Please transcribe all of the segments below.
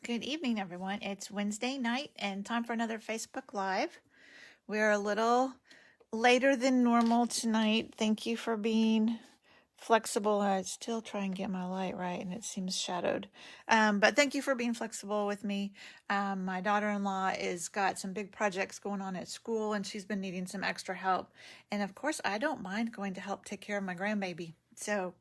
Good evening, everyone. It's Wednesday night and time for another Facebook Live. We're a little later than normal tonight. Thank you for being flexible. I still try and get my light right and it seems shadowed. But thank you for being flexible with me. My daughter-in-law is got some big projects going on at school and she's been needing some extra help. And of course, I don't mind going to help take care of my grandbaby. So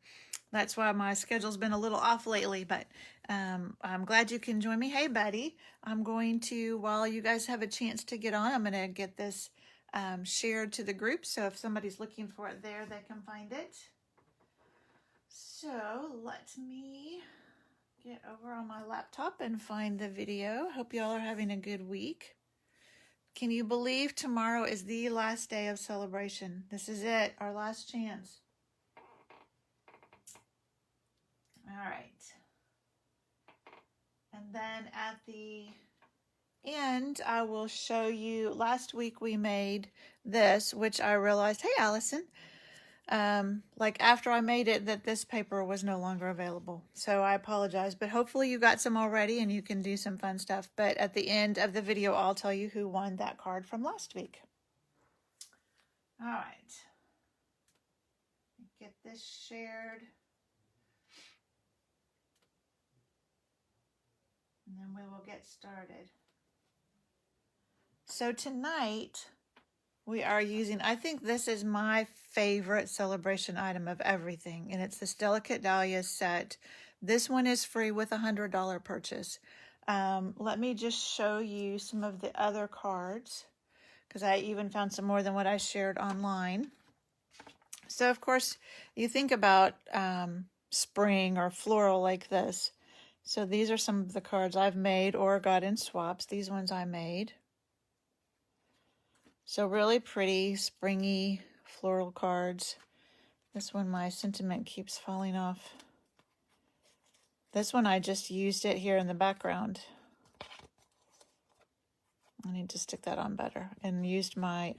that's why my schedule's been a little off lately, but I'm glad you can join me. Hey, buddy. I'm going to, while you guys have a chance to get on, I'm going to get this shared to the group. So if somebody's looking for it there, they can find it. So let me get over on my laptop and find the video. Hope y'all are having a good week. Can you believe tomorrow is the last day of celebration? This is it, our last chance. All right. And then at the end, I will show you, last week we made this, which I realized, hey, Allison, like after I made it, that this paper was no longer available. So I apologize, but hopefully you got some already and you can do some fun stuff. But at the end of the video, I'll tell you who won that card from last week. All right. Get this shared. And then we will get started. So tonight we are using, I think this is my favorite celebration item of everything, and it's this Delicate Dahlias set. This one is free with a $100 purchase. Let me just show you some of the other cards, because I even found some more than what I shared online. So of course, you think about spring or floral like this. So these are some of the cards I've made or got in swaps. These ones I made. So really pretty, springy, floral cards. This one, my sentiment keeps falling off. This one, I just used it here in the background. I need to stick that on better. And used my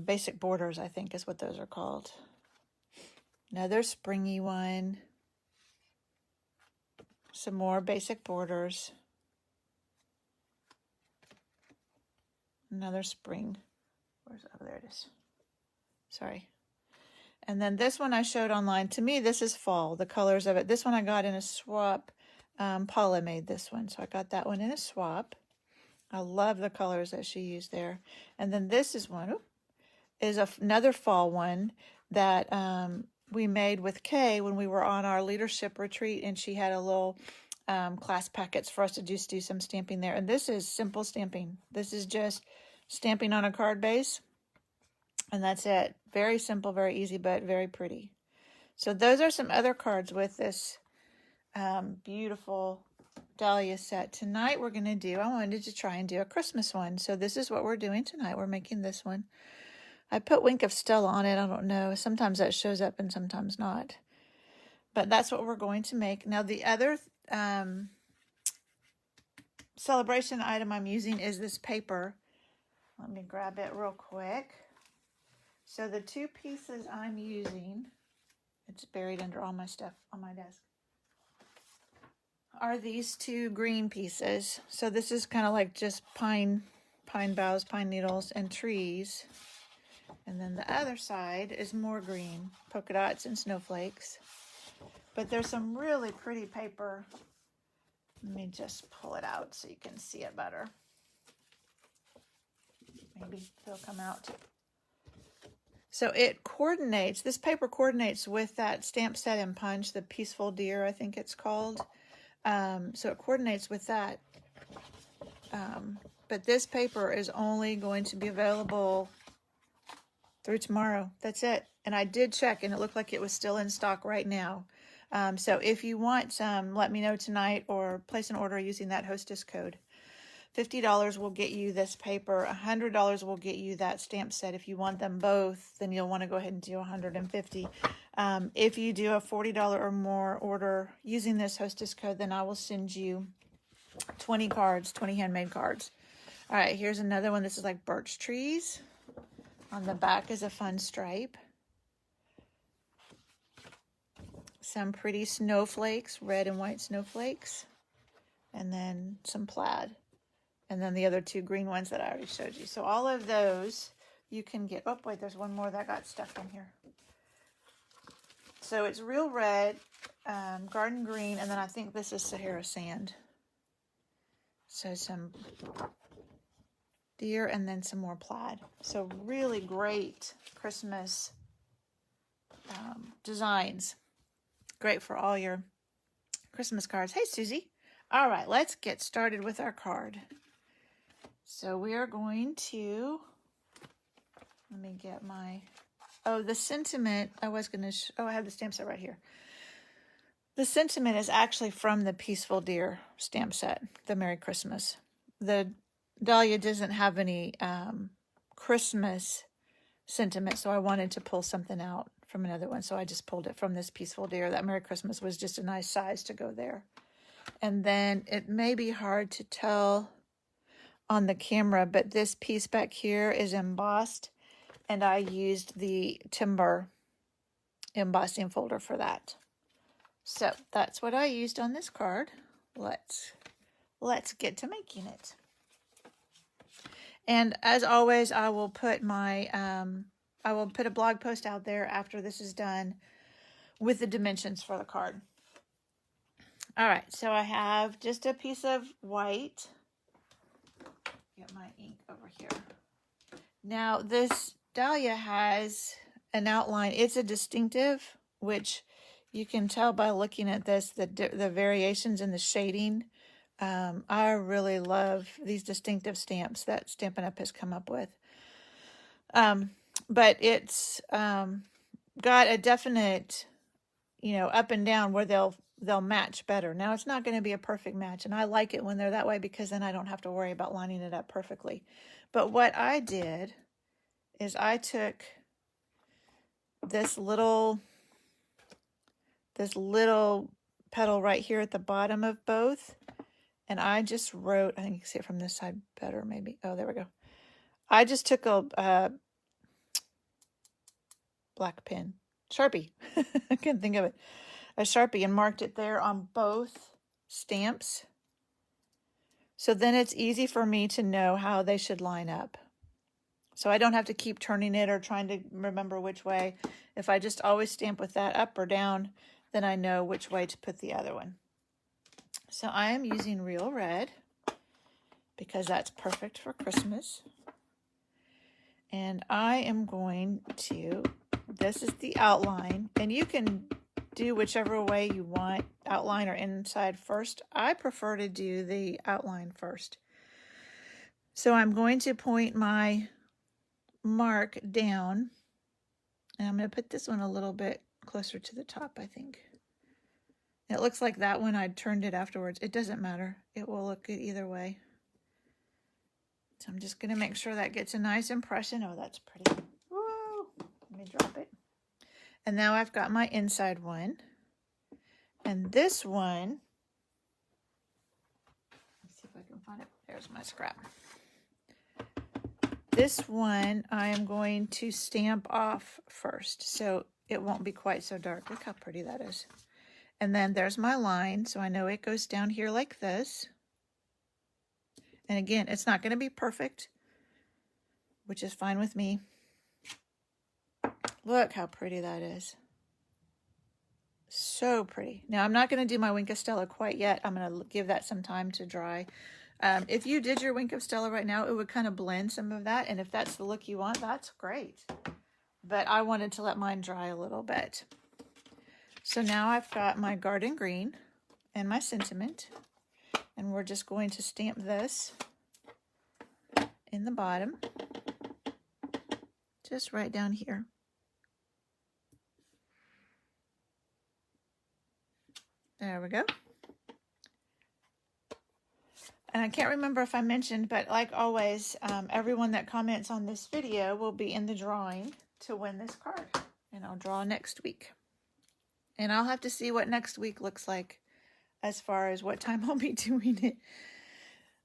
basic borders, I think is what those are called. Another springy one. Some more basic borders. Another spring. Where's it? Oh, there it is. Sorry. And then this one I showed online. To me, this is fall, the colors of it. This one I got in a swap. Paula made this one, so I got that one in a swap. I love the colors that she used there. And then this is one, is another fall one that we made with Kay when we were on our leadership retreat, and she had a little class packets for us to just do some stamping there. And this is simple stamping. This is just stamping on a card base, and that's it. Very simple, very easy, but very pretty. So those are some other cards with this beautiful Dahlia set. Tonight we're going to do, I wanted to try and do a Christmas one. So this is what we're doing tonight. We're making this one. I put Wink of Stella on it. I don't know. Sometimes that shows up and sometimes not. But that's what we're going to make. Now the other celebration item I'm using is this paper. Let me grab it real quick. So the two pieces I'm using, it's buried under all my stuff on my desk, are these two green pieces. So this is kind of like just pine boughs, pine needles, and trees. And then the other side is more green, polka dots and snowflakes. But there's some really pretty paper. Let me just pull it out so you can see it better. Maybe it'll come out. So it coordinates, this paper coordinates with that stamp set and punch, the Peaceful Deer, I think it's called. So it coordinates with that. But this paper is only going to be available through tomorrow. That's it. And I did check and it looked like it was still in stock right now. So if you want some, let me know tonight or place an order using that hostess code. $50 will get you this paper. $100 will get you that stamp set. If you want them both, then you'll want to go ahead and do $150. If you do a $40 or more order using this hostess code, then I will send you 20 cards, 20 handmade cards. All right, here's another one. This is like birch trees. On the back is a fun stripe. some pretty snowflakes, red and white snowflakes, and then some plaid, and then the other two green ones that I already showed you. So all of those you can get. Oh, wait, there's one more that got stuck in here. So it's real red, garden green, and then I think this is Sahara sand. So some deer and then some more plaid. So really great Christmas designs. Great for all your Christmas cards. Hey, Susie. All right, let's get started with our card. So we are going to, let me get my, the sentiment, I was going to, I have the stamp set right here. The sentiment is actually from the Peaceful Deer stamp set, the Merry Christmas. The Dahlia doesn't have any Christmas sentiment, so I wanted to pull something out from another one, so I just pulled it from this Peaceful Deer. That Merry Christmas was just a nice size to go there. And then it may be hard to tell on the camera, but this piece back here is embossed, and I used the timber embossing folder for that. So that's what I used on this card. Let's get to making it. And as always, I will put my I will put a blog post out there after this is done with the dimensions for the card. All right, so I have just a piece of white. Get my ink over here. Now this Dahlia has an outline. It's a distinctive, which you can tell by looking at this, the variations in the shading. I really love these distinctive stamps that Stampin' Up! Has come up with. But it's got a definite, up and down where they'll match better. Now, it's not going to be a perfect match, and I like it when they're that way because then I don't have to worry about lining it up perfectly. But what I did is I took this little petal right here at the bottom of both, and I just wrote, I think you can see it from this side better maybe. Oh, there we go. I just took a black pen, Sharpie, I couldn't think of it, a Sharpie, and marked it there on both stamps. So then it's easy for me to know how they should line up. So I don't have to keep turning it or trying to remember which way. If I just always stamp with that up or down, then I know which way to put the other one. So I am using Real Red because that's perfect for Christmas. And I am going to, this is the outline, and you can do whichever way you want, outline or inside first. I prefer to do the outline first. So I'm going to point my mark down, and I'm going to put this one a little bit closer to the top, I think. It looks like that one I turned it afterwards. It doesn't matter. It will look good either way. So I'm just going to make sure that gets a nice impression. Oh, that's pretty. Woo! Let me drop it. And now I've got my inside one. And this one, let's see if I can find it. There's my scrap. This one I am going to stamp off first, so it won't be quite so dark. Look how pretty that is. And then there's my line, so I know it goes down here like this. And again, it's not going to be perfect, which is fine with me. Look how pretty that is. So pretty. Now, I'm not going to do my Wink of Stella quite yet. I'm going to give that some time to dry. If you did your Wink of Stella right now, it would kind of blend some of that. And if that's the look you want, that's great. But I wanted to let mine dry a little bit. So now I've got my garden green and my sentiment. And we're just going to stamp this in the bottom. Just right down here. There we go. And I can't remember if I mentioned, but like always, everyone that comments on this video will be in the drawing to win this card. And I'll draw next week. And I'll have to see what next week looks like as far as what time I'll be doing it.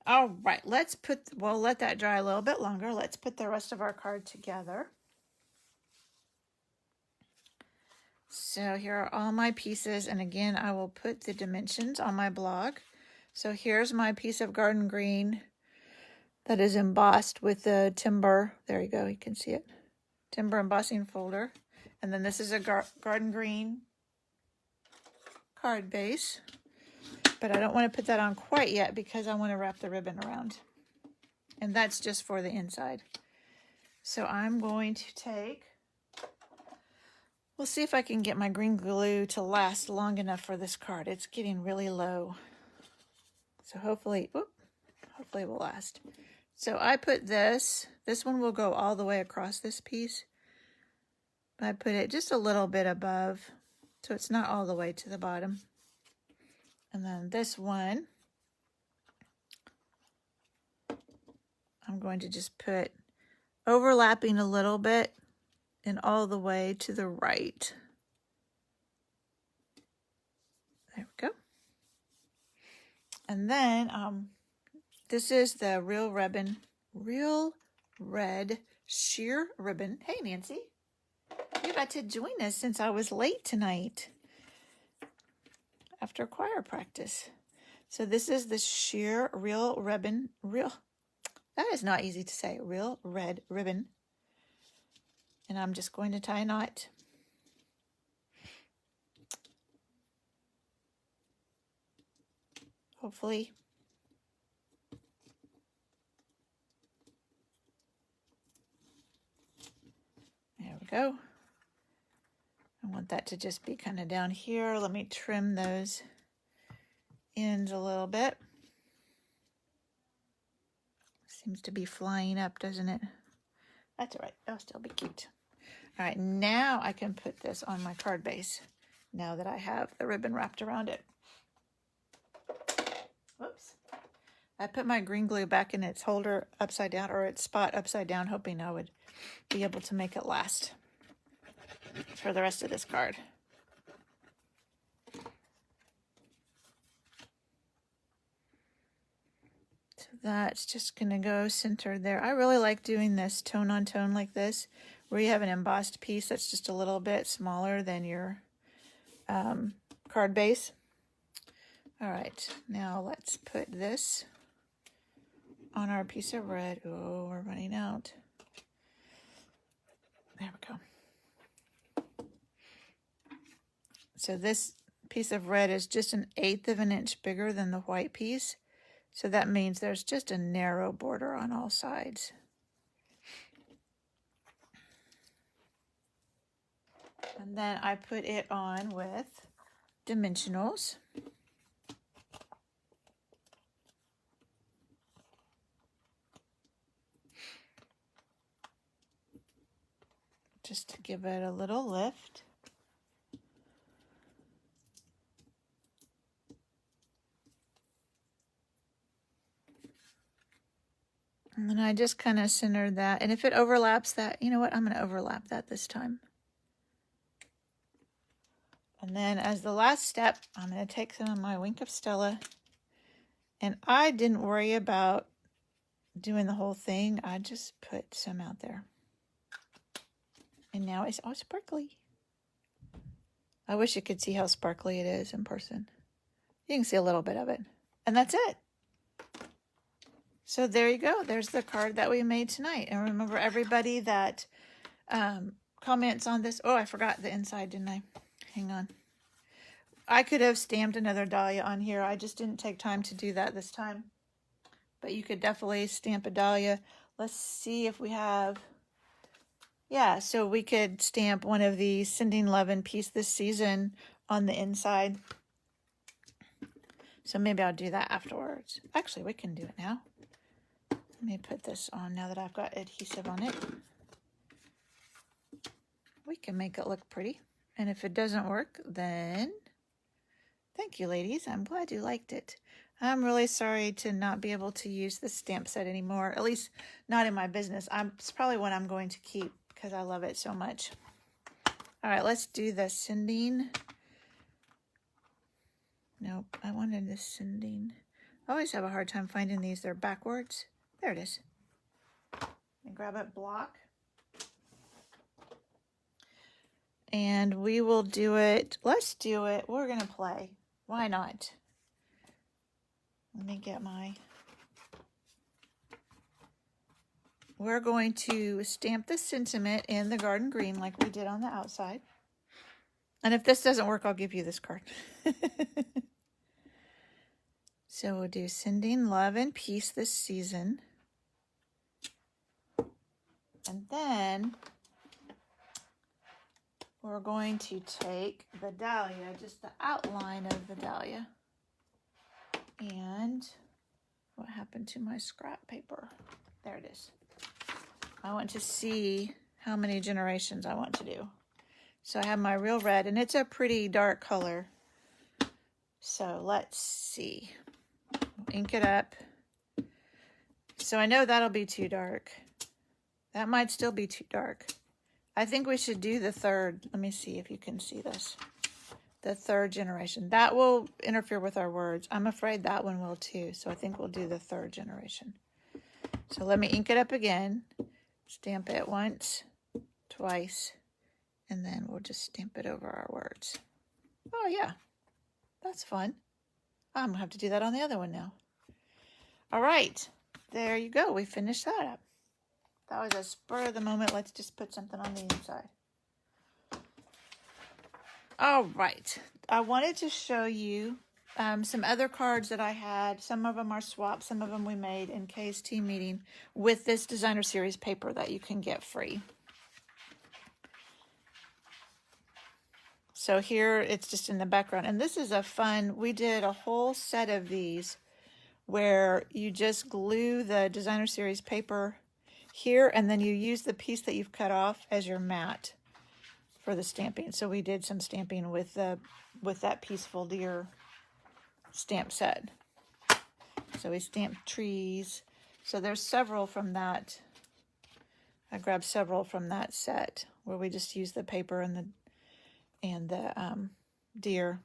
All right, we'll let that dry a little bit longer. Let's put the rest of our card together. So here are all my pieces, and again, I will put the dimensions on my blog. So here's my piece of garden green that is embossed with the timber. There you go, you can see it. Timber embossing folder. And then this is a garden green card base. But I don't want to put that on quite yet because I want to wrap the ribbon around. And that's just for the inside. So I'm going to take... We'll see if I can get my green glue to last long enough for this card. It's getting really low. So hopefully it will last. So I put this one will go all the way across this piece. But I put it just a little bit above, so it's not all the way to the bottom. And then this one, I'm going to just put overlapping a little bit and all the way to the right. There we go. And then this is the Real Red Sheer Ribbon. Hey, Nancy. You got to join us since I was late tonight after choir practice. So this is the sheer Real Ribbon. That is not easy to say. Real Red Ribbon. And I'm just going to tie a knot. Hopefully. There we go. I want that to just be kind of down here. Let me trim those ends a little bit. Seems to be flying up, doesn't it? That's all right. It'll still be cute. All right, now I can put this on my card base now that I have the ribbon wrapped around it. Whoops. I put my green glue back in its holder upside down, or its spot upside down, hoping I would be able to make it last for the rest of this card. So that's just going to go centered there. I really like doing this tone on tone like this, where you have an embossed piece that's just a little bit smaller than your card base. All right, now let's put this on our piece of red. Oh, we're running out. There we go. So this piece of red is just 1/8 of an inch bigger than the white piece. So that means there's just a narrow border on all sides. And then I put it on with dimensionals. Just to give it a little lift. And then I just kind of centered that. And if it overlaps that, you know what? I'm going to overlap that this time. And then as the last step, I'm going to take some of my Wink of Stella. And I didn't worry about doing the whole thing. I just put some out there. And now it's all sparkly. I wish you could see how sparkly it is in person. You can see a little bit of it. And that's it. So there you go. There's the card that we made tonight. And remember, everybody that comments on this. Oh, I forgot the inside, didn't I? Hang on. I could have stamped another dahlia on here. I just didn't take time to do that this time. But you could definitely stamp a dahlia. Let's see if we have... Yeah, so we could stamp one of the Sending Love and Peace this season on the inside. So maybe I'll do that afterwards. Actually, we can do it now. Let me put this on now that I've got adhesive on it. We can make it look pretty. And if it doesn't work, then thank you, ladies. I'm glad you liked it. I'm really sorry to not be able to use this stamp set anymore, at least not in my business. It's probably one I'm going to keep because I love it so much. All right, let's do the sending. Nope, I wanted the sending. I always have a hard time finding these. They're backwards. There it is. And grab a block. And we will do it. Let's do it. We're going to play. Why not? Let me get my... We're going to stamp the sentiment in the garden green like we did on the outside. And if this doesn't work, I'll give you this card. So we'll do sending love and peace this season. And then we're going to take the dahlia, just the outline of the dahlia. And what happened to my scrap paper? There it is. I want to see how many generations I want to do. So I have my real red, and it's a pretty dark color. So let's see. Ink it up. So I know that'll be too dark. That might still be too dark. I think we should do the third. Let me see if you can see this. The third generation. That will interfere with our words. I'm afraid that one will too. So I think we'll do the third generation. So let me ink it up again. Stamp it once, twice, and then we'll just stamp it over our words. Oh yeah, that's fun. I'm gonna have to do that on the other one now. All right, there you go. We finished that up. That was a spur of the moment. Let's just put something on the inside. All right, I wanted to show you some other cards that I had. Some of them are swaps. Some of them we made in Kay's team meeting with this designer series paper that you can get free. So here it's just in the background. And this is a fun, we did a whole set of these where you just glue the designer series paper here and then you use the piece that you've cut off as your mat for the stamping. So we did some stamping with that Peaceful Deer stamp set. So we stamped trees. So there's several from that. I grabbed several from that set where we just used the paper and the deer.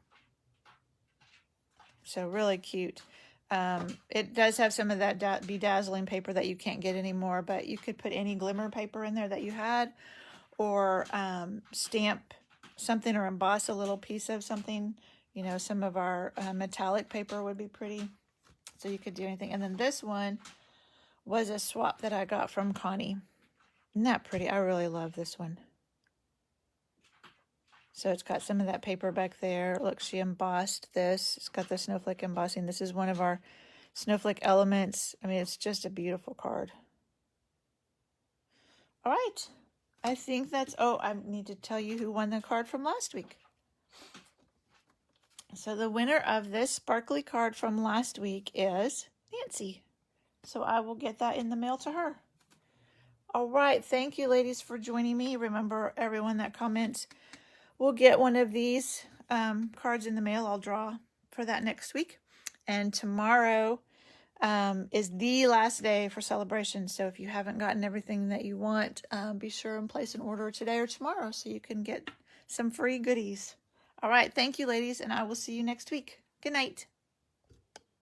So really cute. It does have some of that bedazzling paper that you can't get anymore, but you could put any glimmer paper in there that you had, or stamp something or emboss a little piece of something. You know, some of our metallic paper would be pretty. So you could do anything. And then this one was a swap that I got from Connie. Isn't that pretty? I really love this one. So it's got some of that paper back there. Look, she embossed this. It's got the snowflake embossing. This is one of our snowflake elements. I mean, it's just a beautiful card. All right. I think that's... Oh, I need to tell you who won the card from last week. So the winner of this sparkly card from last week is Nancy. So I will get that in the mail to her. All right. Thank you, ladies, for joining me. Remember, everyone that comments will get one of these cards in the mail. I'll draw for that next week. And tomorrow is the last day for celebration. So if you haven't gotten everything that you want, be sure and place an order today or tomorrow so you can get some free goodies. All right. Thank you, ladies, and I will see you next week. Good night.